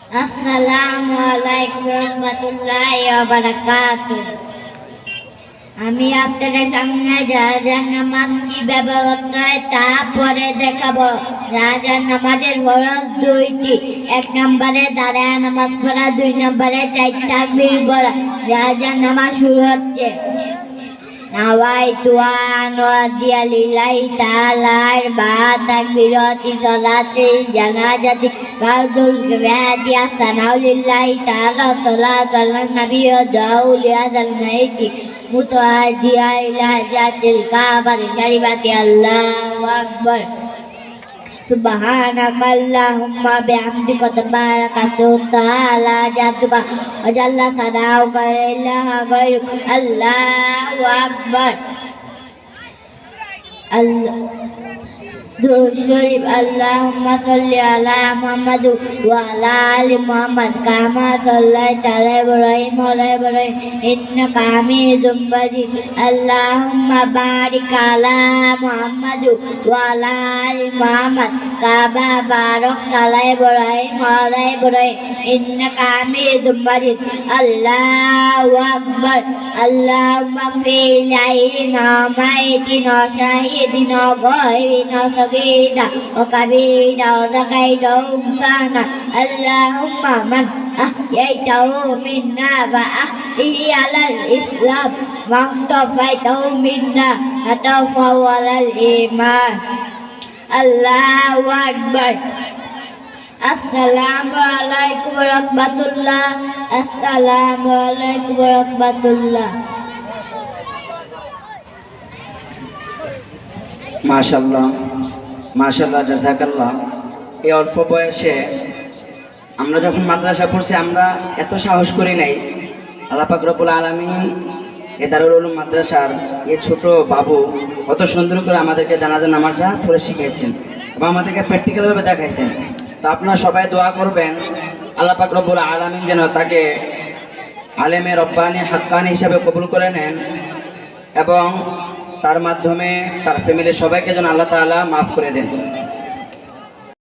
আসসালামু আলাইকুম রাহমাতুল্লাহি ওয়া বারাকাতুহু। আমি আপনাদের সামনে জানাজার নামাজ কিভাবে পড়তে হয় তা পরে দেখাবো। জানাজার নামাজের ফরজ দুইটি। 1 নম্বরে দাঁড়ায় নামাজ পড়া, 2 নম্বরে 4 তাকবীর পড়া। জানাজার নামাজ শুরু হচ্ছে। নাওয়াইতু আন উয়াদ্দিয়া লিল্লাহি তাআলা তাকবীরাতি সালাতিল জানাজাতি ফারদুল কিফায়াতি আসসানাউ লিল্লাহি তাআলা সালাতু আলান নবী ওয়া দুআউ লিহাযাল মাইতি মুতাওয়াজ্জিআ ইলা জাতিল কাবাতি শরীফাতি আল্লাহু আকবার। সুবহানাকাল্লাহুম্মা বিহামদিকা তাবারাকা ইসমুকা তাআলা জাতুকা ওয়া জাল্লা সানাউকা লা ইলাহা গায়রুকা আল্লাহু আকবার। দুরূদ শরীফ। আল্লাহুম্মা সাল্লি আলা মুহাম্মাদ ওয়া আলা আলি মুহাম্মাদ কামা সাল্লাইতা আলা ইব্রাহিম ওয়া আলা ইব্রাহিম ইন্নাকা হামিদুম মাজিদ। আল্লাহুম্মা বারিক আলা মুহাম্মাদ ওয়া আলা আলি মুহাম্মাদ কামা বারাকতা আলা ইব্রাহিম ওয়া আলা ইব্রাহিম ইন্নাকা হামিদুম মাজিদ। আল্লাহু আকবার। আল্লাহুম্মা ফিল আইনা মাইতিনা শাহিদিনা গায়বিনা صغيرا وكبيرا وذكيرا وأنثانا اللهم من أحييته منا فأحيه على الإسلام ومن توفيته منا فتوفه على الإيمان الله أكبر السلام عليكم ورحمة الله السلام عليكم ورحمة الله মাশাআল্লাহ মাশাআল্লাহ জাযাকাল্লাহ। এই অল্প বয়সে আমরা যখন মাদ্রাসা পড়ছি আমরা এত সাহস করি নাই। আল্লাহ পাক রব্বুল আলামিন এই দারুল উলুম মাদ্রাসার এই ছোট বাবু কত সুন্দর করে আমাদেরকে জানাজার নামাজটা পড়ে শিখিয়েছেন এবং আমাদেরকে প্র্যাকটিক্যালভাবে দেখাইছেন। তো আপনারা সবাই দোয়া করবেন আল্লাহ পাক রব্বুল আলামিন যেন তাকে আলেমে রব্বানি হাক্কানি হিসাবে কবুল করে নেন এবং তার মাধ্যমে তার ফ্যামিলির সবাইকে যেন আল্লাহ তাআলা মাফ করে দেন।